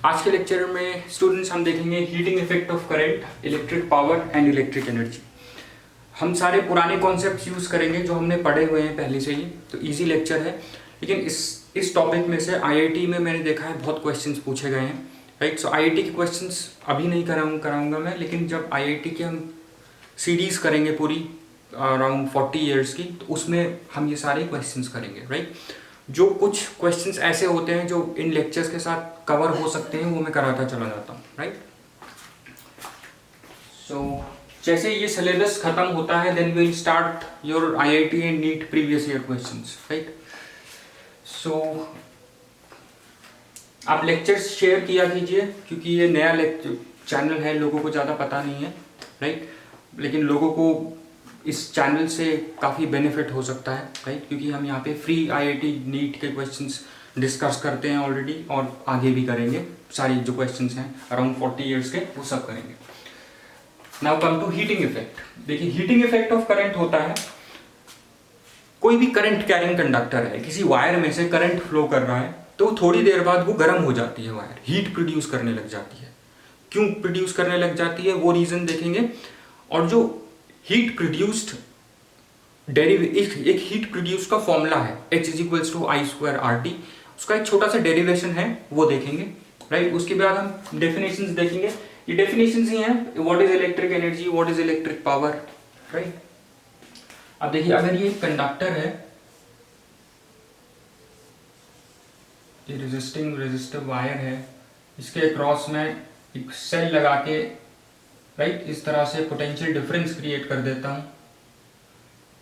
आज के लेक्चर में स्टूडेंट्स हम देखेंगे heating effect of current, electric power and electric energy. हम सारे पुराने कॉन्सेप्ट्स यूज़ करेंगे जो हमने पढ़े हुए हैं पहले से ही, तो इजी लेक्चर है। लेकिन इस टॉपिक में से आईआईटी में मैंने देखा है बहुत क्वेश्चंस पूछे गए हैं, राइट। सो आईआईटी के क्वेश्चंस अभी नहीं कराऊंगा मैं, लेकिन जब आईआईटी के हम सीरीज करेंगे पूरी अराउंड 40 ईयर्स की, तो उसमें हम ये सारे क्वेश्चंस करेंगे, राइट। जो कुछ क्वेश्चंस ऐसे होते हैं जो इन लेक्चर्स के साथ कवर हो सकते हैं, वो मैं कराता चला जाता हूँ, राइट। सो जैसे ये सिलेबस खत्म होता है, then will start your IIT and NEET previous year questions, right. So आप लेक्चर्स शेयर किया कीजिए, क्योंकि ये नया लेक्चर चैनल है, लोगों को ज़्यादा पता नहीं है, राइट। लेकिन लोगों को इस चैनल से काफ़ी बेनिफिट हो सकता है, राइट, क्योंकि हम यहाँ पे फ्री आईआईटी नीट के क्वेश्चंस डिस्कस करते हैं ऑलरेडी, और आगे भी करेंगे। सारी जो क्वेश्चंस हैं अराउंड 40 ईयर्स के, वो सब करेंगे। Now come to heating effect. देखिए, हीटिंग इफेक्ट ऑफ करंट होता है, कोई भी करंट कैरिंग कंडक्टर है, किसी वायर में से करंट फ्लो कर रहा है, तो थोड़ी देर बाद वो गर्म हो जाती है, वायर हीट प्रोड्यूस करने लग जाती है। क्यों प्रोड्यूस करने लग जाती है, वो रीजन देखेंगे। और जो हीट प्रोड्यूस्ड एक हीट प्रोड्यूस का फॉर्मूला है H = I²RT, उसका एक छोटा सा डेरिवेशन है, वो देखेंगे, राइट। उसके बाद हम डेफिनेशंस देखेंगे। ये डेफिनेशंस ही हैं, what is electric energy, what is electric power, right. अब देखिए, अगर ये कंडक्टर है, ये रेजिस्टिव वायर है, इसके अक्रॉस में एक सेल लगा के, राइट, इस तरह से पोटेंशियल डिफरेंस क्रिएट कर देता हूं।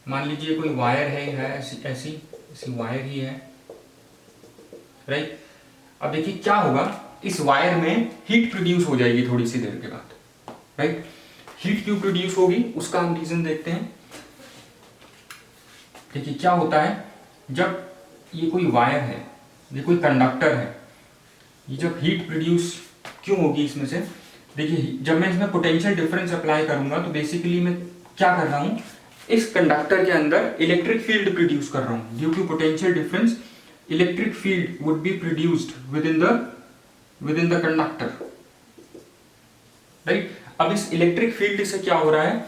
मान लीजिए कोई वायर है ऐसी वायर ही है, राइट। अब देखिए क्या होगा, इस वायर में हीट प्रोड्यूस हो जाएगी थोड़ी सी देर के बाद, राइट। हीट क्यों प्रोड्यूस होगी, उसका हम रीजन देखते हैं। देखिए क्या होता है, जब ये कोई वायर है, ये कोई कंडक्टर है, ये जब हीट प्रोड्यूस क्यों होगी इसमें से, देखिए जब मैं इसमें पोटेंशियल डिफरेंस अप्लाई करूंगा, तो बेसिकली मैं क्या कर रहा हूं, इस कंडक्टर के अंदर इलेक्ट्रिक फील्ड प्रोड्यूस कर रहा हूं। Due to potential difference electric field would be produced within the conductor, right. अब इस इलेक्ट्रिक फील्ड से क्या हो रहा है,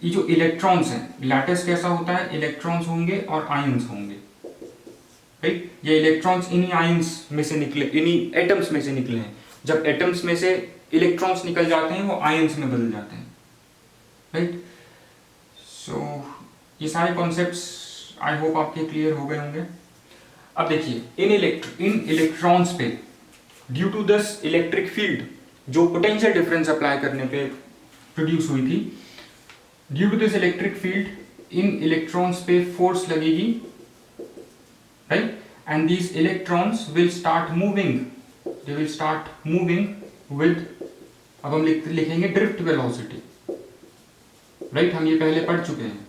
ये जो इलेक्ट्रॉन्स हैं, लैटिस कैसा होता है, इलेक्ट्रॉन्स होंगे और आयंस होंगे, राइट। ये इलेक्ट्रॉन्स इन्हीं आयंस में से निकले, इन्हीं एटम्स में से निकले हैं। जब एटम्स में से इलेक्ट्रॉन्स निकल जाते हैं, वो आयंस में बदल जाते हैं, राइट। सो ये सारे कॉन्सेप्ट्स आई होप आपके क्लियर हो गए होंगे। अब देखिए, इन इलेक्ट्रॉन्स पे due to this electric field, जो पोटेंशियल डिफरेंस अप्लाई करने पे प्रोड्यूस हुई थी, due to this electric field इन इलेक्ट्रॉन्स पे फोर्स लगेगी, right, and these electrons will start moving, they will start moving with, अब हम लिखेंगे ड्रिफ्ट वेलोसिटी, राइट। हम ये पहले पढ़ चुके हैं।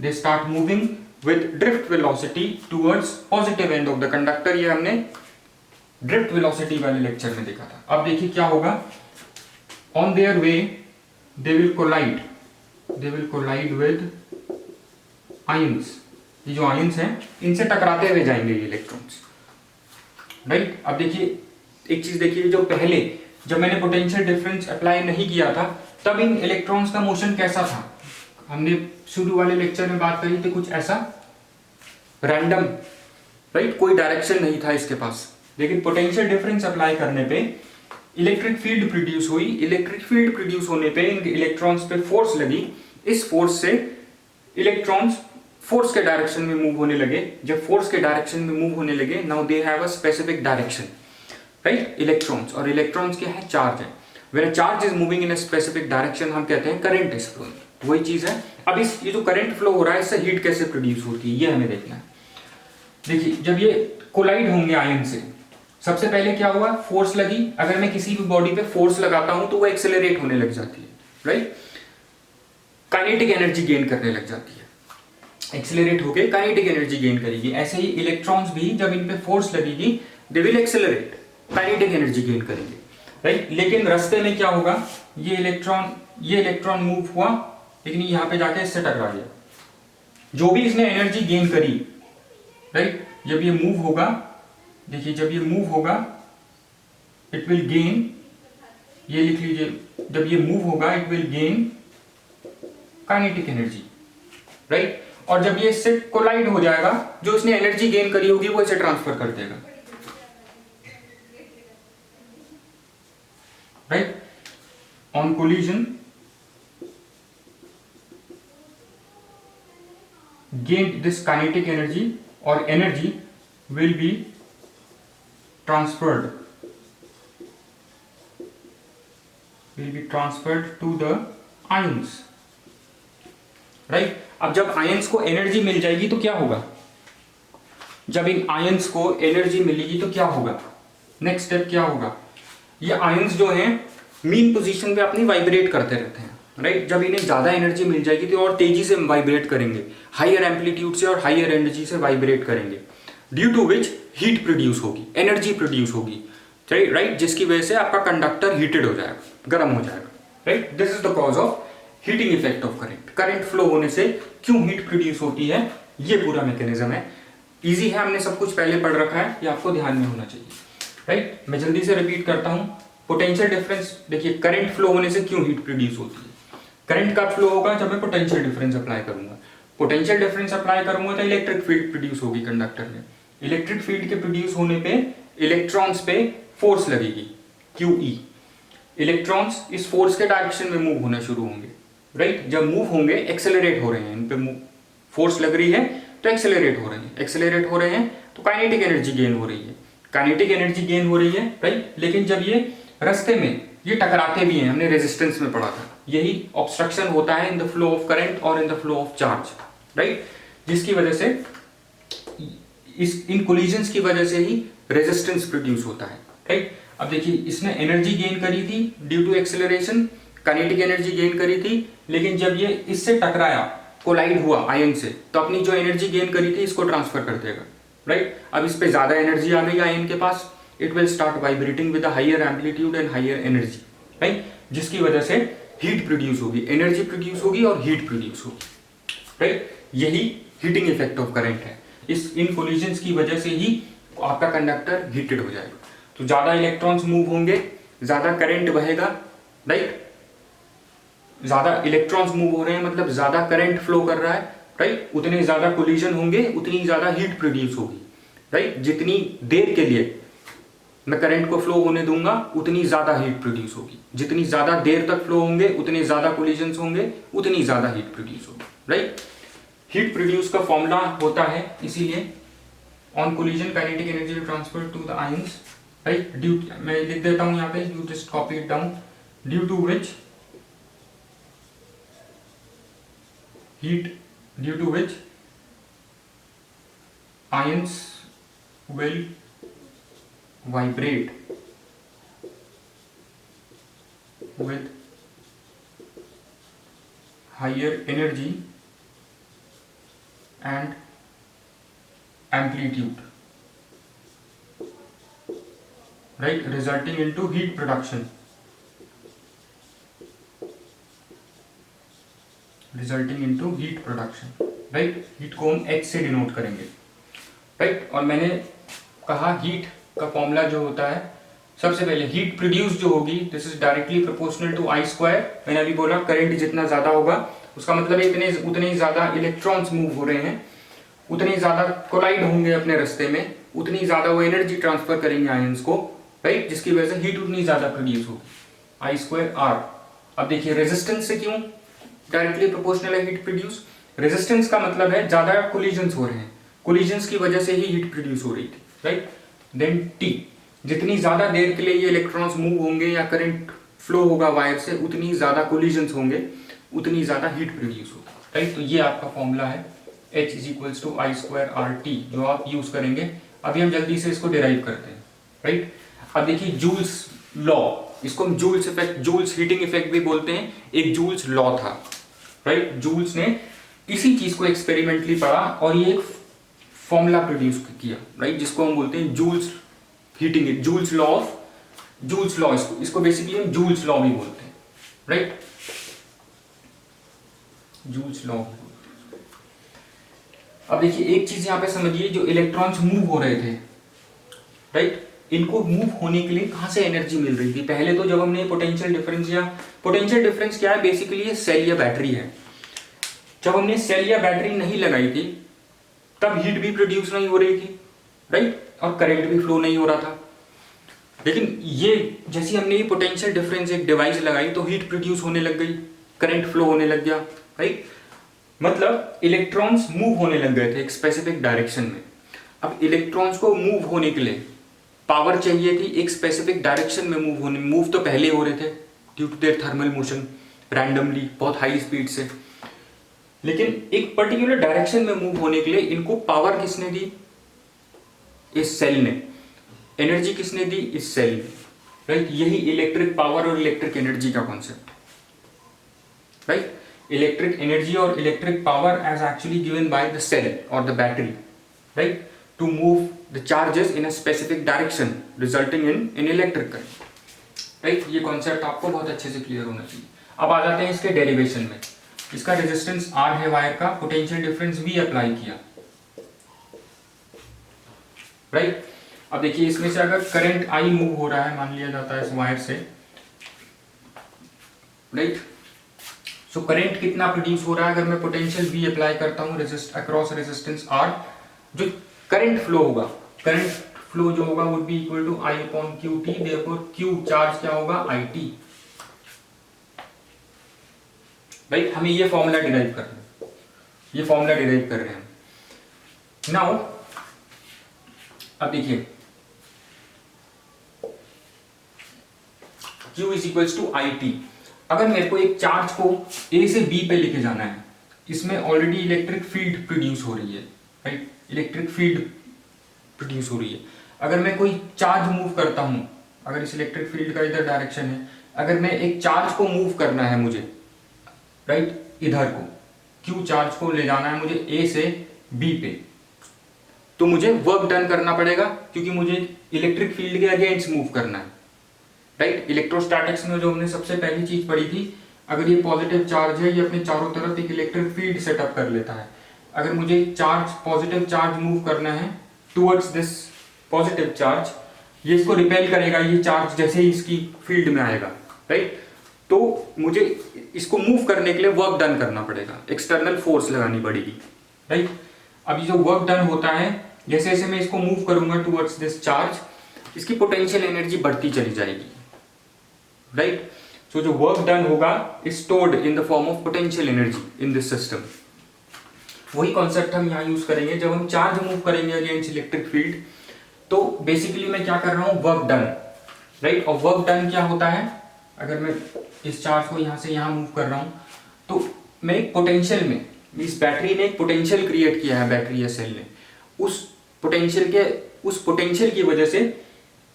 They start moving with drift velocity towards positive end of the conductor, ये हमने ड्रिफ्ट वेलोसिटी वाले लेक्चर में देखा था। अब देखिए क्या होगा, on their way they will collide with ions. ये जो आयंस हैं, इनसे टकराते हुए जाएंगे ये इलेक्ट्रॉन्स, राइट। अब देखिए एक चीज देखिए, जो पहले जब मैंने पोटेंशियल डिफरेंस अप्लाई नहीं किया था, तब इन इलेक्ट्रॉन्स का मोशन कैसा था, हमने शुरू वाले लेक्चर में बात करी थी, कुछ ऐसा रैंडम, राइट, कोई डायरेक्शन नहीं था इसके पास। लेकिन पोटेंशियल डिफरेंस अप्लाई करने पे इलेक्ट्रिक फील्ड प्रोड्यूस हुई। इलेक्ट्रिक फील्ड प्रोड्यूस होने पे इन इलेक्ट्रॉन्स पे फोर्स लगी, इस फोर्स से इलेक्ट्रॉन्स फोर्स के डायरेक्शन में मूव होने लगे। जब फोर्स के डायरेक्शन में मूव होने लगे, now they have a specific direction, right, electrons. और इलेक्ट्रॉन्स क्या है, चार्ज है। When a charge is moving in a specific direction, हम कहते हैं करंट इज फ्लोइंग, वही चीज है। अब ये जो करंट फ्लो हो रहा है, इससे हीट कैसे प्रोड्यूस होती है, ये हमें देखना है। देखिए, जब ये कोलाइड होंगे आयन से, सबसे पहले क्या हुआ, फोर्स लगी। अगर मैं किसी भी बॉडी पे फोर्स लगाता हूं, तो वो एक्सेलरेट होने लग जाती है, राइट, काइनेटिक एनर्जी गेन करने लग जाती है। एक्सेलरेट होके काइनेटिक एनर्जी गेन करेगी। ऐसे ही इलेक्ट्रॉन्स भी, जब इन पे फोर्स लगेगी, they will accelerate, kinetic energy gain करेंगे, राइट। लेकिन रास्ते में क्या होगा, ये इलेक्ट्रॉन मूव हुआ, लेकिन यहां पे जाके इससे टकरा गया। जो भी इसने एनर्जी गेन करी, राइट, जब ये मूव होगा, देखिए जब ये मूव होगा, इट विल गेन, ये लिख लीजिए, जब ये मूव होगा it will gain kinetic energy, right. और जब ये इससे कोलाइड हो जाएगा, जो इसने एनर्जी गेन करी होगी वो इसे ट्रांसफर कर देगा, right. On collision gained this kinetic energy or energy will be transferred to the ions, right। अब जब आयंस को एनर्जी मिल जाएगी तो क्या होगा, जब इन आयंस को एनर्जी मिलेगी तो क्या होगा, नेक्स्ट स्टेप क्या होगा, ये आयंस जो हैं मीन पोजीशन पे अपनी वाइब्रेट करते रहते हैं, राइट। जब इन्हें ज्यादा एनर्जी मिल जाएगी तो और तेजी से वाइब्रेट करेंगे, हायर एम्पलीट्यूड से और हायर एनर्जी से वाइब्रेट करेंगे, due to which heat produce होगी, एनर्जी प्रोड्यूस होगी, राइट, जिसकी वजह से आपका कंडक्टर हीटेड हो जाएगा, गर्म हो जाएगा, right. This is the cause of heating effect of current. Current flow होने से क्यों हीट प्रोड्यूस होती है, ये पूरा मैकेनिज्म है। इजी है, हमने सब कुछ पहले पढ़ रखा है, ये आपको ध्यान में होना चाहिए, राइट। मैं जल्दी से रिपीट करता हूं। पोटेंशियल डिफरेंस, देखिए करंट फ्लो होने से क्यों हीट प्रोड्यूस होती है। करंट कब फ्लो होगा, जब मैं पोटेंशियल डिफरेंस अप्लाई करूंगा। पोटेंशियल डिफरेंस अप्लाई करूंगा तो इलेक्ट्रिक फील्ड प्रोड्यूस होगी कंडक्टर में। इलेक्ट्रिक फील्ड के प्रोड्यूस होने पे इलेक्ट्रॉन्स पे फोर्स लगेगी, QE। इलेक्ट्रॉन्स इस फोर्स के डायरेक्शन में मूव होना शुरू होंगे, राइट। जब मूव होंगे, एक्सेलरेट हो रहे हैं, इन पे फोर्स लग रही है तो एक्सेलरेट हो रहे हैं, एक्सेलरेट हो रहे हैं तो काइनेटिक एनर्जी गेन हो रही है, काइनेटिक एनर्जी गेन हो रही है, राइट। लेकिन जब ये रास्ते में ये टकराते भी हैं, हमने रेजिस्टेंस में पढ़ा था, यही ऑब्स्ट्रक्शन होता है in the flow of current और in the flow of charge, right. जिसकी वजह से इन कोलिजन्स की वजह से ही रेजिस्टेंस प्रोड्यूस होता है, राइट। अब देखिए, इसने एनर्जी गेन करी थी due to acceleration, kinetic energy gain करी थी, लेकिन जब ये इससे टकराया, कोलाइड हुआ आयन से, तो अपनी जो एनर्जी गेन करी थी इसको ट्रांसफर कर देगा, राइट। अब इस पे ज्यादा एनर्जी आ गई आयन के पास, it will start vibrating with higher amplitude and higher energy, right. जिसकी वजह से हीट प्रोड्यूस होगी, एनर्जी प्रोड्यूस होगी और हीट प्रोड्यूस होगी, राइट। यही हीटिंग इफेक्ट ऑफ करंट है। इन कोलिजन्स की वजह से ही आपका कंडक्टर हीटेड हो जाएगा। तो ज्यादा इलेक्ट्रॉन्स मूव होंगे, ज्यादा करंट बहेगा, राइट। ज्यादा इलेक्ट्रॉन्स मूव हो रहे हैं मतलब ज्यादा करंट फ्लो कर रहा है, राइट। उतने ज्यादा कोलिजन होंगे, उतनी ज्यादा हीट प्रोड्यूस होगी, राइट। जितनी देर के लिए मैं करंट को फ्लो होने दूंगा उतनी ज्यादा हीट प्रोड्यूस होगी, जितनी ज्यादा देर तक फ्लो होंगे उतने ज्यादा कोलिजन्स होंगे, उतनी ज्यादा हीट प्रोड्यूस होगी, राइट। हीट प्रोड्यूस का फॉर्मूला होता है, इसीलिए on collision kinetic energy transfer to the ions, right. Due, मैं लिख देता हूं यहाँ पे, you just copy it down, due to which ions will vibrate with higher energy and amplitude, right, resulting into heat production, right. Heat को हम H से denote करेंगे, राइट। और मैंने कहा हीट का फॉर्मूला जो होता है, सबसे पहले हीट प्रोड्यूस जो होगी, this is directly proportional to I square. मैंने अभी बोला करंट जितना ज्यादा होगा उसका मतलब है उतने ही ज्यादा इलेक्ट्रॉन्स मूव हो रहे हैं, उतने ज्यादा कोलाइड होंगे अपने रास्ते में, उतनी ज्यादा वो एनर्जी ट्रांसफर करेंगे आयंस को, राइट। जिसकी वजह से हीट उतनी ज्यादा प्रोड्यूस होगी, I स्क्वायर R। अब देखिए रेजिस्टेंस से क्यों डायरेक्टली प्रोपोर्शनल है हीट प्रोड्यूस। रेजिस्टेंस का मतलब है ज्यादा कोलिजन्स हो रहे हैं, कोलिजन्स की वजह से ही हीट प्रोड्यूस हो रही थी, राइट। देन T, जितनी ज्यादा देर के लिए ये इलेक्ट्रॉन्स मूव होंगे या करंट फ्लो होगा वायर से, उतनी ज्यादा कोलिजन्स होंगे, उतनी ज्यादा हीट प्रोड्यूस होगी, राइट। तो ये आपका फॉर्मूला है H is equals to I square RT, जो आप यूज करेंगे। अभी हम जल्दी से इसको डिराइव करते हैं, राइट। अब देखिए जूल्स लॉ, इसको हम Joule's effect, Joule's heating effect भी बोलते हैं। एक जूल्स लॉ था, राइट। जूल्स ने इसी चीज को एक्सपेरिमेंटली पढ़ा और ये एक फॉर्मूला प्रोड्यूस किया, राइट, जिसको हम बोलते हैं Joule's heating, Joule's law of, Joule's law, इसको बेसिकली हम जूल्स लॉ भी बोलते हैं, राइट। Joules law. अब देखिए एक चीज यहां पे समझिए, जो इलेक्ट्रॉन्स मूव हो रहे थे, राइट, इनको मूव होने के लिए कहाँ से एनर्जी मिल रही थी। पहले तो जब हमने पोटेंशियल डिफरेंस या पोटेंशियल डिफरेंस क्या है, बेसिकली ये सेल या बैटरी है। जब हमने सेल या बैटरी नहीं लगाई थी तब हीट भी प्रोड्यूस नहीं हो रही थी, राइट, और करंट भी फ्लो नहीं हो रहा था। लेकिन ये जैसे हमने ये पोटेंशियल डिफरेंस एक डिवाइस लगाई तो हीट प्रोड्यूस होने लग गई, करंट फ्लो होने लग गया, राइट। मतलब इलेक्ट्रॉन्स मूव होने लग गए थे एक स्पेसिफिक डायरेक्शन में। अब इलेक्ट्रॉन्स को मूव होने के लिए पावर चाहिए थी एक स्पेसिफिक डायरेक्शन में मूव होने। मूव तो पहले हो रहे थे due to their thermal motion, randomly, बहुत हाई स्पीड से, लेकिन एक पर्टिकुलर डायरेक्शन में मूव होने के लिए इनको पावर किसने दी, इस सेल ने। एनर्जी किसने दी, इस सेल ने, राइट। यही इलेक्ट्रिक पावर और इलेक्ट्रिक एनर्जी का कॉन्सेप्ट, राइट। इलेक्ट्रिक एनर्जी और electric power as actually given by the cell और the battery, right, to move the charges in a specific direction resulting in electric current, right. ये concept आपको बहुत अच्छे से clear होना चाहिए। अब आ जाते हैं इसके डेरिवेशन में। इसका रेजिस्टेंस R है वायर का, पोटेंशियल डिफरेंस V अप्लाई किया, राइट। अब देखिए इसमें से अगर करंट I मूव हो रहा है, मान लिया जाता है इस वायर से, राइट, सो करंट कितना प्रोड्यूस हो रहा है अगर मैं पोटेंशियल V अप्लाई करता हूं अक्रॉस रेजिस्टेंस R, जो करंट फ्लो होगा, करंट फ्लो जो होगा would be equal to I upon QT, therefore Q charge क्या होगा, IT, राइट। हमें ये फॉर्मूला डिराइव करना है, ये फॉर्मूला डिराइव कर रहे हैं नाउ। अब देखिए Q is equals to IT। अगर मेरे को एक चार्ज को A से B पे लेके जाना है, इसमें ऑलरेडी इलेक्ट्रिक फील्ड प्रोड्यूस हो रही है, राइट, इलेक्ट्रिक फील्ड प्रोड्यूस हो रही है। अगर मैं कोई चार्ज मूव करता हूं, अगर इस इलेक्ट्रिक फील्ड का इधर डायरेक्शन है, अगर मैं एक चार्ज को मूव करना है मुझे, राइट, इधर को Q चार्ज को ले जाना है मुझे A से B पे, तो मुझे वर्क डन करना पड़ेगा क्योंकि मुझे इलेक्ट्रिक फील्ड के अगेंस्ट मूव करना है, राइट। इलेक्ट्रोस्टैटिक्स में जो हमने सबसे पहली चीज पढ़ी थी, अगर ये पॉजिटिव चार्ज है, ये अपने चारों तरफ एक इलेक्ट्रिक फील्ड सेटअप कर लेता है। अगर मुझे चार्ज, पॉजिटिव चार्ज मूव करना है टुवर्ड्स दिस पॉजिटिव चार्ज, ये इसको रिपेल करेगा, ये चार्ज जैसे ही इसकी फील्ड में आएगा, राइट। तो मुझे इसको मूव करने के लिए वर्क डन करना पड़ेगा, एक्सटर्नल फोर्स लगानी पड़ेगी, राइट। अभी जो वर्क डन होता है, जैसे जैसे मैं इसको मूव करूंगा टुवर्ड्स दिस चार्ज, इसकी पोटेंशियल एनर्जी बढ़ती चली जाएगी, राइट। सो जो वर्क डन होगा is stored in the form of potential energy in this system. वही कॉन्सेप्ट हम यहाँ यूज करेंगे जब हम चार्ज मूव करेंगे अगेंस्ट इलेक्ट्रिक फील्ड। तो बेसिकली मैं क्या कर रहा हूँ, वर्क डन, राइट। और वर्क डन क्या होता है, अगर मैं इस चार्ज को यहाँ से यहाँ मूव कर रहा हूँ तो मैं एक पोटेंशियल में, इस बैटरी ने एक पोटेंशियल क्रिएट किया है, बैटरी या सेल ने, उस पोटेंशियल की वजह से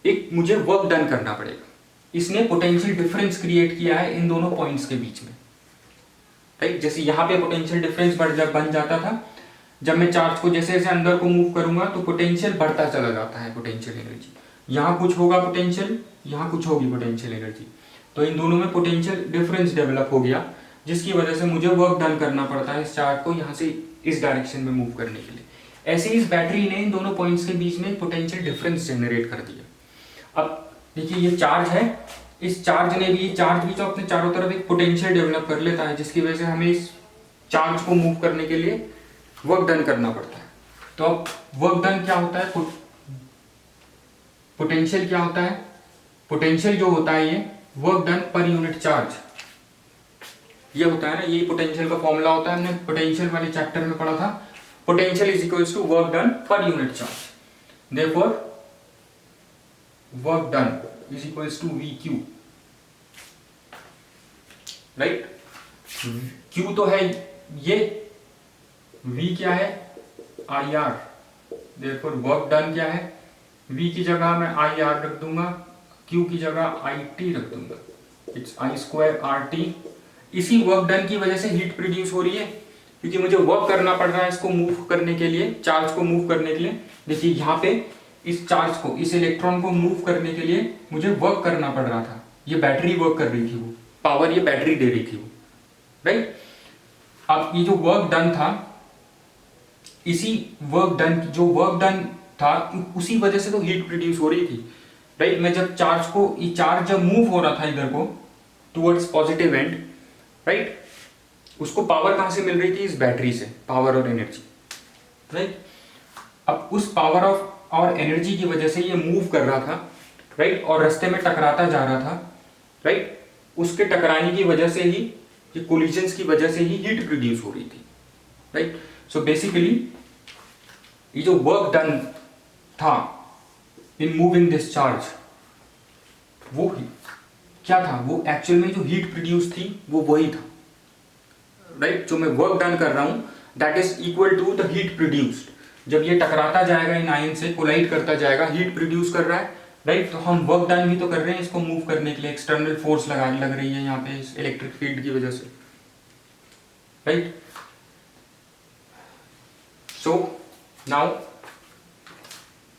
एक मुझे वर्क डन करना पड़ेगा। इसने पोटेंशियल डिफरेंस क्रिएट किया है इन दोनों पॉइंट्स के बीच में, राइट। जैसे यहाँ पे पोटेंशियल डिफरेंस बन जाता था, जब मैं चार्ज को जैसे जैसे अंदर को मूव करूंगा तो पोटेंशियल बढ़ता चला जाता है, पोटेंशियल एनर्जी, यहाँ कुछ होगा पोटेंशियल, यहाँ कुछ होगी पोटेंशियल एनर्जी, तो इन दोनों में पोटेंशियल डिफरेंस डेवलप हो गया, जिसकी वजह से मुझे वर्क डन करना पड़ता है इस चार्ज को यहाँ से इस डायरेक्शन में मूव करने के लिए। ऐसे ही इस बैटरी ने इन दोनों पॉइंट्स के बीच में पोटेंशियल डिफरेंस जनरेट कर दिया। अब देखिए ये चार्ज है, इस चार्ज ने भी, चार्ज भी तो अपने चारों तरफ एक पोटेंशियल डेवलप कर लेता है, जिसकी वजह से हमें इस चार्ज को मूव करने के लिए वर्क डन करना पड़ता है। तो अब वर्क डन क्या होता है, पोटेंशियल क्या होता है, पोटेंशियल जो होता है ये work done per unit charge, ये होता है ना, ये पोटेंशियल का फॉर्मूला होता है, हमने पोटेंशियल वाले चैप्टर में पढ़ा था। Potential is equals to work done per unit charge, therefore work done is equals to VQ, right. Q तो है ये, V क्या है, IR, देयरफॉर वर्क डन क्या है, V की जगह मैं IR रख दूंगा, Q की जगह IT रख दूंगा, इट्स I²RT। इसी वर्क डन की वजह से हीट प्रोड्यूस हो रही है, क्योंकि मुझे वर्क करना पड़ रहा है इसको मूव करने के लिए, चार्ज को मूव करने के लिए। देखिए यहाँ पे इस चार्ज को, इस इलेक्ट्रॉन को मूव करने के लिए मुझे वर्क करना पड़ रहा था, ये बैटरी वर्क कर रही थी, वो पावर ये बैटरी दे रही थी वो, राइट। अब ये जो वर्क डन था, इसी वर्क डन, जो वर्क डन था उसी वजह से तो हीट प्रोड्यूस हो रही थी। राइट। मैं जब ये चार्ज जब मूव हो रहा था इधर को टुवर्ड्स पॉजिटिव एंड, राइट, उसको पावर कहां से मिल रही थी? इस बैटरी से, पावर और एनर्जी, राइट। अब उस पावर ऑफ और एनर्जी की वजह से ये मूव कर रहा था, राइट, और रास्ते में टकराता जा रहा था, राइट। उसके टकराने की वजह से ही, ये कोलिजन्स की वजह से ही हीट प्रोड्यूस हो रही थी, राइट। सो बेसिकली ये जो वर्क डन था इन मूविंग दिस चार्ज, वो क्या था? वो एक्चुअल में जो हीट प्रोड्यूस थी वो वही था, राइट। जो मैं वर्क डन कर रहा हूं that is equal to the heat produced. जब ये टकराता जाएगा इन आयन से, कोलाइड करता जाएगा, हीट प्रोड्यूस कर रहा है, राइट। तो हम वर्क डन भी तो कर रहे हैं इसको मूव करने के लिए, एक्सटर्नल फोर्स लग रही है यहाँ पे इस इलेक्ट्रिक फील्ड की वजह से, right. So now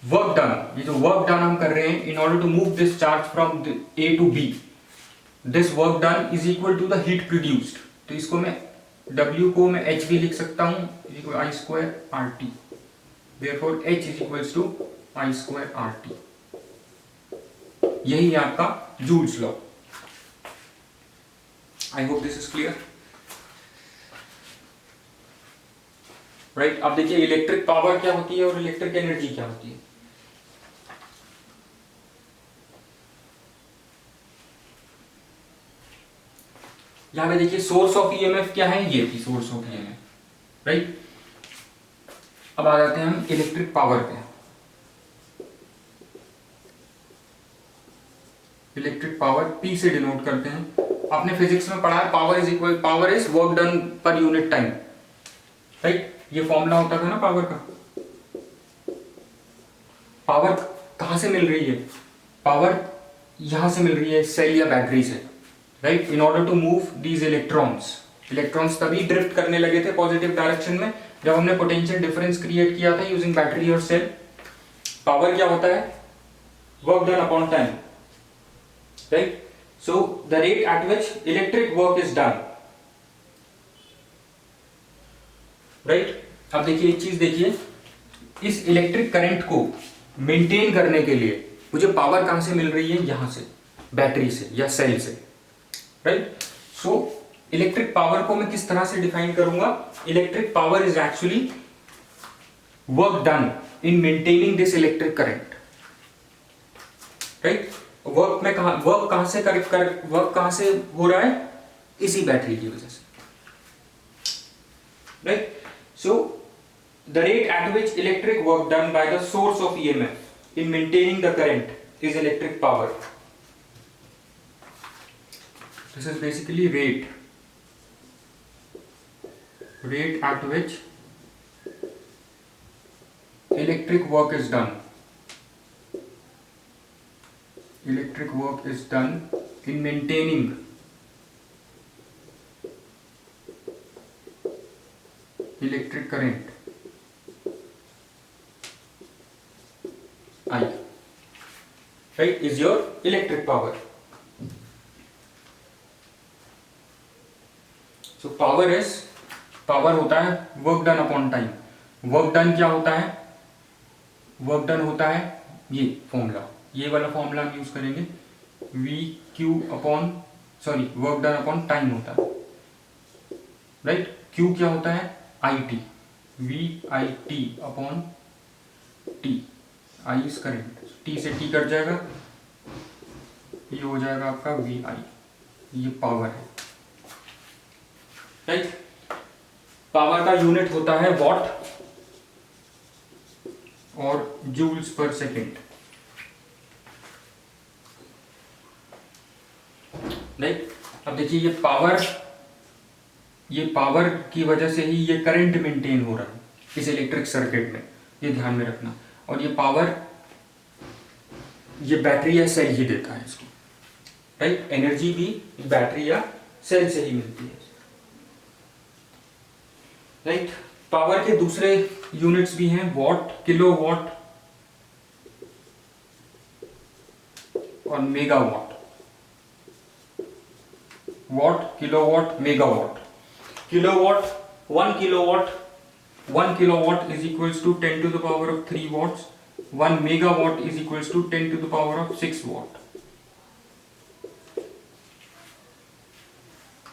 work done, ये जो वर्क डन हम कर रहे हैं in order to move this charge from A to B, this work done is equal to the heat produced. तो इसको मैं W को मैं H भी लिख सकता हूं, I square RT, therefore H is equals to I square RT। यही है आपका Joule's law. I hope this is clear, right. अब देखिए इलेक्ट्रिक पावर क्या होती है और इलेक्ट्रिक एनर्जी क्या होती है। यहां पे देखिए सोर्स ऑफ ईएमएफ क्या है, ये थी सोर्स ऑफ ईएमएफ, राइट। अब आ जाते हैं हम इलेक्ट्रिक पावर पे। इलेक्ट्रिक पावर P से डिनोट करते हैं। आपने फिजिक्स में पढ़ा है power is work done per unit time, right. ये फॉर्मूला होता था ना पावर का। पावर कहां से मिल रही है? पावर यहां से मिल रही है सेल या बैटरी से, right. In order to move these electrons तभी ड्रिफ्ट करने लगे थे पॉजिटिव डायरेक्शन में जब हमने पोटेंशियल डिफरेंस क्रिएट किया था यूजिंग बैटरी और सेल। पावर क्या होता है? Work done upon time, right. So the rate at which electric work is done, right. अब देखिए एक चीज देखिए, इस इलेक्ट्रिक करंट को मेंटेन करने के लिए मुझे पावर कहां से मिल रही है? यहां से, बैटरी से या सेल से, राइट। सो इलेक्ट्रिक पावर को मैं किस तरह से डिफाइन करूंगा? Electric power is actually work done in maintaining this electric current, right. Work कहां से हो रहा है? इसी बैटरी की वजह से, right. So the rate at which electric work done by the source of EMF in maintaining the current is electric power. This is basically rate at which electric work is done. Electric work is done in maintaining electric current I, right, is your electric power. So power होता है work done upon time. Work done क्या होता है? Work done होता है ये formula, ये वाला फॉर्मूला हम यूज करेंगे, वर्क डन अपॉन टाइम होता है, राइट। Q क्या होता है? IT, VIT upon T, I is current, T से T कट जाएगा, ये हो जाएगा आपका VI, ये पावर है, राइट। पावर का यूनिट होता है वॉट और जूल्स पर सेकेंड, राइट। अब देखिए ये पावर की वजह से ही ये करंट मेंटेन हो रहा है इस इलेक्ट्रिक सर्किट में, ये ध्यान में रखना। और ये पावर ये बैटरी या सेल ही देता है इसको, राइट। एनर्जी भी बैटरी या सेल से ही मिलती है, राइट। पावर के दूसरे यूनिट्स भी हैं, वॉट, किलोवाट और megawatt. Watt, kilowatt, megawatt. Kilowatt, 1 kilowatt is equals to 10 to the power of 3 watts, 1 megawatt is equals to 10 to the power of 6 watt,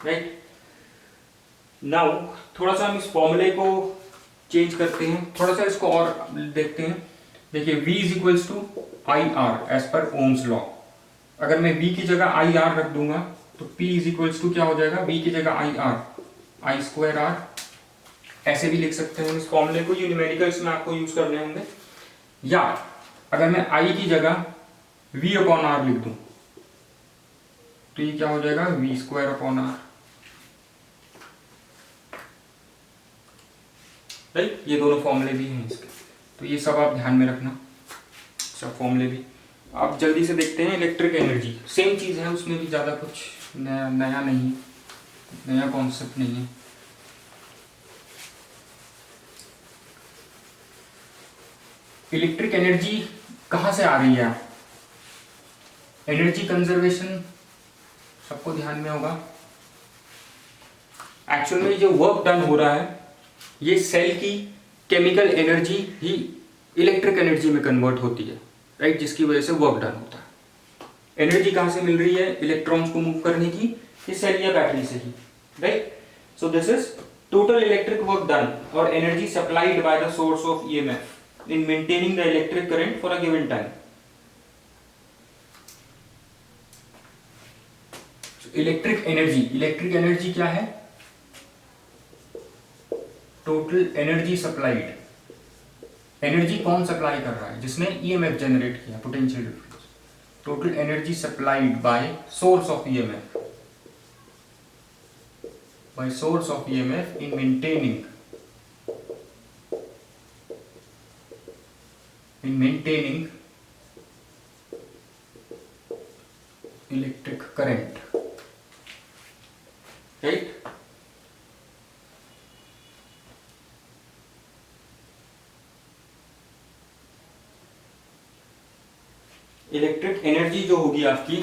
right. Now थोड़ा सा हम इस फॉर्मूले को चेंज करते हैं, थोड़ा सा इसको और देखते हैं। देखिए V is equals to I R as per Ohm's law. अगर मैं V की जगह आई आर रख दूंगा तो P इज इक्वल्स टू क्या हो जाएगा, V की जगह I R, I square R, ऐसे भी लिख सकते हैं इस फॉर्मूले को। ये न्यूमेरिकल्स में आपको यूज करने होंगे। या अगर मैं I की जगह V अपॉन आर लिख दूं तो ये क्या हो जाएगा, V square upon R, right. ये दोनों फॉर्मूले भी हैं इसके, तो ये सब आप ध्यान में रखना, सब फॉर्मूले भी। आप जल्दी से देखते हैं इलेक्ट्रिक एनर्जी, सेम चीज़ है, उसमें भी ज़्यादा कुछ नया नहीं, नया कॉन्सेप्ट नहीं है। इलेक्ट्रिक एनर्जी कहाँ से आ रही है? एनर्जी कंजर्वेशन सबको ध्यान में होगा। एक्चुअल में जो वर्क डन हो रहा है ये सेल की केमिकल एनर्जी ही इलेक्ट्रिक एनर्जी में कन्वर्ट होती है, राइट, जिसकी वजह से वर्क डन होता है। एनर्जी कहाँ से मिल रही है इलेक्ट्रॉन्स को मूव करने की? इस सेल या बैटरी से ही, right. So this is total electric work done और energy supplied by the source of EMF in maintaining the electric current for a given time. Electric energy क्या है? Total energy supplied. एनर्जी कौन supply कर रहा है? जिसने EMF generate किया, potential difference. Total energy supplied by source of EMF, by source of EMF in maintaining electric current, right. Electric energy जो होगी आपकी,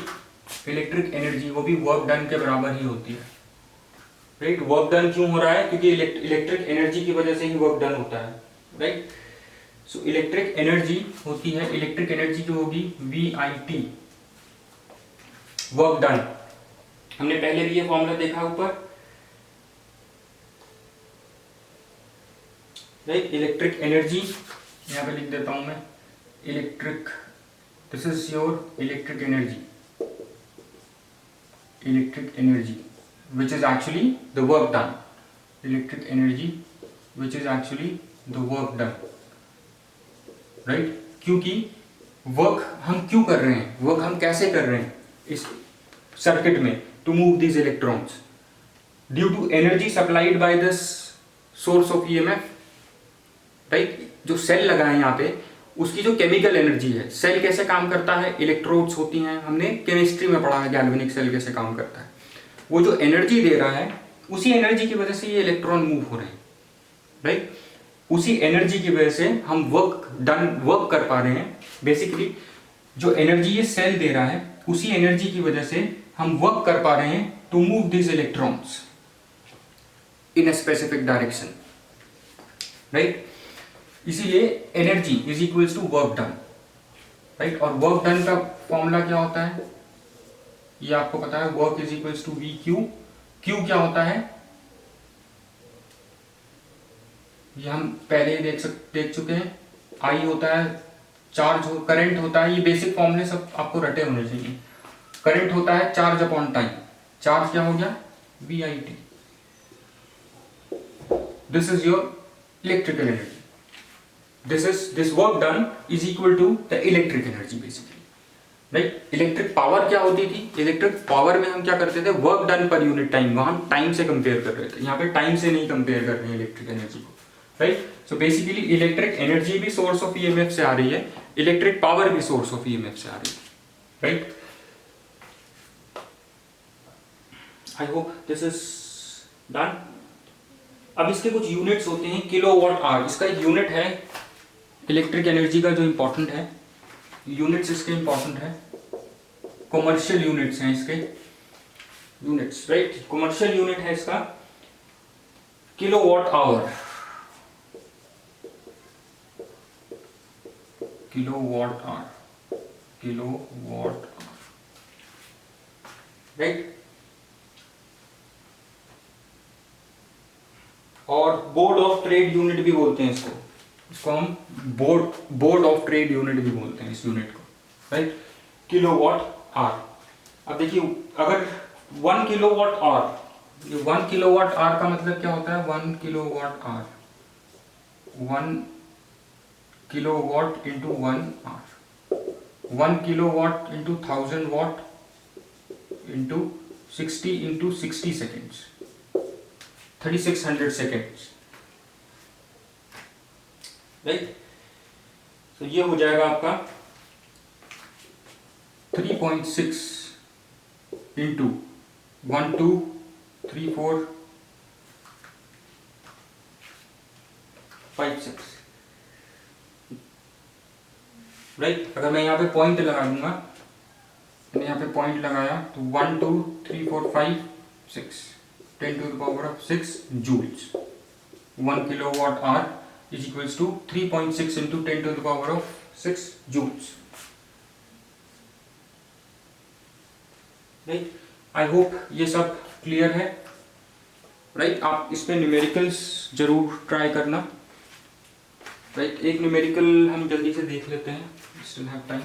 इलेक्ट्रिक एनर्जी वो भी वर्क डन के बराबर ही होती है, राइट। वर्क डन क्यों हो रहा है? क्योंकि इलेक्ट्रिक एनर्जी की वजह से ही वर्क डन होता है, राइट। सो इलेक्ट्रिक एनर्जी होती है, इलेक्ट्रिक एनर्जी जो होगी VIT, वर्क डन। हमने पहले भी ये फॉर्मूला देखा ऊपर, राइट। इलेक्ट्रिक एनर्जी यहां पे लिख देता हूं मैं, electric, this is your electric energy which is actually the work done, electric energy which is actually the work done, right। क्योंकि वर्क हम क्यों कर रहे हैं, वर्क हम कैसे कर रहे हैं इस सर्किट में, to move these electrons due to energy supplied by this source of EMF, right। जो सेल लगा है यहाँ पे उसकी जो केमिकल एनर्जी है, सेल कैसे काम करता है, इलेक्ट्रोड्स होती हैं, हमने केमिस्ट्री में पढ़ा है गैल्वेनिक सेल कैसे काम करता है। वो जो एनर्जी दे रहा है उसी एनर्जी की वजह से ये इलेक्ट्रॉन मूव हो रहे हैं, राइट। उसी एनर्जी की वजह से हम वर्क कर पा रहे हैं। बेसिकली जो एनर्जी ये सेल दे रहा है उसी एनर्जी की वजह से हम वर्क कर पा रहे हैं to move this electrons in a specific direction, right. इसीलिए energy is equals to work done, right. और वर्क डन का फॉर्मूला क्या होता है ये आपको पता है, work is equals to VQ। Q क्या होता है ये हम पहले ही देख चुके हैं। I होता है चार्ज, करंट होता है, ये बेसिक फॉर्मूले सब आपको रटे होने चाहिए। करंट होता है चार्ज अपॉन टाइम, चार्ज क्या हो गया VIT। This is your electrical energy, this work done is equal to the electric energy basically, right। Electric power क्या होती थी? इलेक्ट्रिक पावर में हम क्या करते थे, work done per unit time, वहां हम टाइम से कंपेयर कर रहे थे, यहाँ पे टाइम से नहीं कंपेयर कर रहे हैं इलेक्ट्रिक एनर्जी को, right. So basically electric energy भी सोर्स ऑफ ईएमएफ से आ रही है, इलेक्ट्रिक पावर भी सोर्स ऑफ ईएमएफ से आ रही है, right. I hope this is done. अब इसके कुछ यूनिट्स होते हैं, किलोवाट आवर, इसका एक यूनिट है इलेक्ट्रिक एनर्जी का जो इंपॉर्टेंट है, यूनिट्स इसके इंपॉर्टेंट है, कॉमर्शियल यूनिट्स हैं इसके, यूनिट्स, राइट। कॉमर्शियल यूनिट है इसका kilowatt hour. Kilowatt hour, kilowatt hour, right. और बोर्ड ऑफ ट्रेड यूनिट भी बोलते हैं इसको हम बोर्ड ऑफ ट्रेड यूनिट भी बोलते हैं इस यूनिट को, राइट। Kilowatt hour. अब देखिए अगर 1 किलोवाट आवर, 1 किलोवाट आवर का मतलब क्या होता है, 1 kilowatt hour, 1 kilowatt into 1 hour, 1 kilowatt into 1000 watt into 60 into 60 seconds, 3600 seconds, right. तो ये हो जाएगा आपका 3.6 इंटू 1 2 3 4 5 6, राइट। अगर मैं यहाँ पे पॉइंट लगा दूंगा, मैंने यहाँ पे पॉइंट लगाया तो 1 2 3 4 5 6, 10 to the power of 6 joules, 1 kilowatt hour is equals to 3.6 into 10 to the power of 6 joules, right. I hope ये सब क्लियर है, राइट। आप इस पे न्यूमेरिकल्स जरूर ट्राई करना, राइट। एक न्यूमेरिकल हम जल्दी से देख लेते हैं, स्टिल हैव टाइम।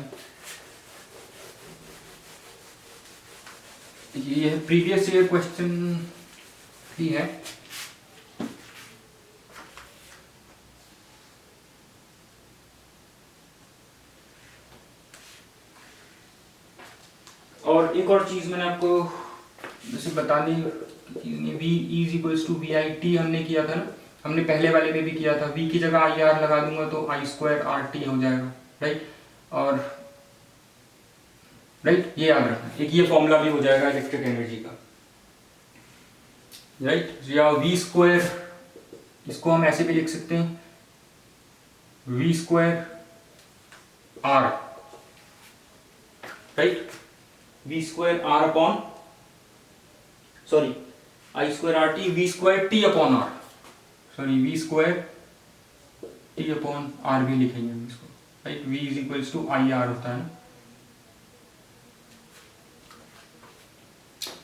ये है प्रीवियस ईयर क्वेश्चन ही है, और एक और चीज मैंने आपको जैसे बतानी, v is equals to V I T हमने किया था ना, हमने पहले वाले में भी किया था। v की जगह आई आर लगा दूंगा तो आई स्क्वायर आर टी हो जाएगा, राइट। और राइट ये याद रखना, एक ये फॉर्मूला भी हो जाएगा इलेक्ट्रिक एनर्जी का, राइट। या वी स्क्वायर, इसको हम ऐसे भी लिख सकते हैं, V square R, right. V square R upon, sorry I square R T, V square T upon R, sorry V square T upon R भी लिखेंगे हम इसको, right. V is equals to I R होता है,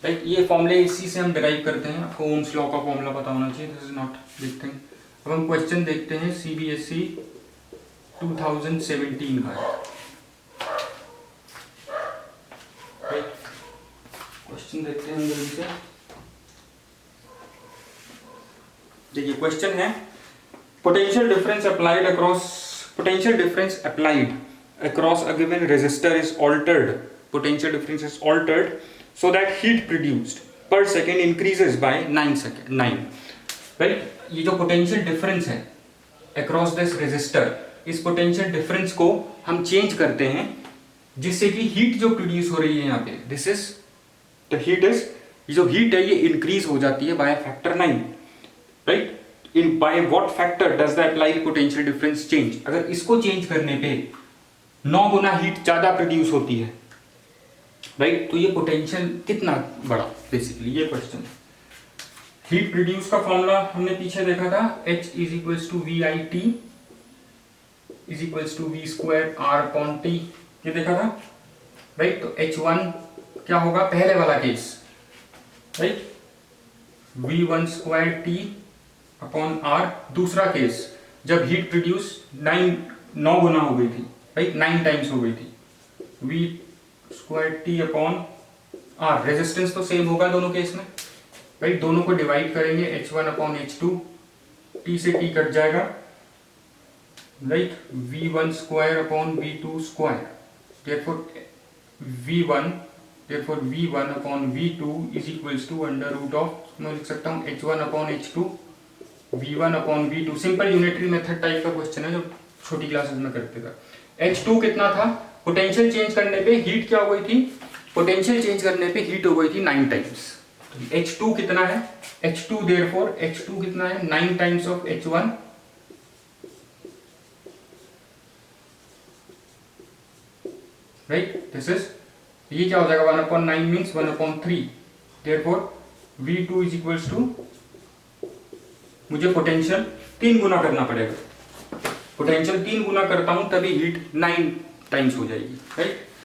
right. ये फॉर्मूले इसी से हम डिराइव करते हैं, आपको ओम्स लॉ का फॉर्मूला पता होना चाहिए, this is not big thing. अब हम क्वेश्चन देखते हैं सीबीएसई 2017 का, क्वेश्चन देखते हैं जल्दी से। देखिए क्वेश्चन है potential difference applied across a given resistor is altered, potential difference is altered so that heat produced per second increases by 9, right. ये जो पोटेंशियल डिफरेंस है अक्रॉस दिस रेजिस्टर, इस पोटेंशियल डिफरेंस को हम चेंज करते हैं जिससे कि हीट जो प्रोड्यूस हो रही है यहाँ पे, this is the heat is, ये जो हीट है ये इंक्रीज हो जाती है by factor 9, right. In by what factor does the applied potential difference change, अगर इसको चेंज करने पे 9 गुना हीट ज्यादा प्रोड्यूस होती है, राइट। तो ये पोटेंशियल कितना बड़ा, बेसिकली ये क्वेश्चन है। हीट प्रोड्यूस का फॉर्मूला हमने पीछे देखा था, H is equals to V I T is equals to V square R upon T, ये देखा था, राइट। तो H1 क्या होगा, पहले वाला case, right, V1 square T upon R. दूसरा केस जब हीट प्रोड्यूस 9 गुना हो गई थी, राइट, 9 टाइम्स हो गई थी, V square T upon R. Resistance तो सेम होगा दोनों केस में, राइट। दोनों को डिवाइड करेंगे, H1 अपॉन H2, T से T कट जाएगा, right. V1 square upon V2 square, therefore V1 upon V2 is equals to under root of, मैं लिख सकता हूँ H1 upon H2 V1 upon V2। Simple unitary method type का question है जो छोटी क्लासेस में करते था। H2 कितना था, पोटेंशियल चेंज करने पे हीट क्या हो गई थी, पोटेंशियल चेंज करने पे हीट हो गई थी 9 टाइम्स। H2 कितना है, H2 therefore H2 कितना है, 9 times of H1, right. This is, ये क्या हो जाएगा, 1/9 means 1/3, therefore V2 is equals to, मुझे पोटेंशियल 3 गुना करना पड़ेगा, पोटेंशियल 3 गुना करता हूं तभी हीट 9 टाइम्स हो जाएगी, राइट।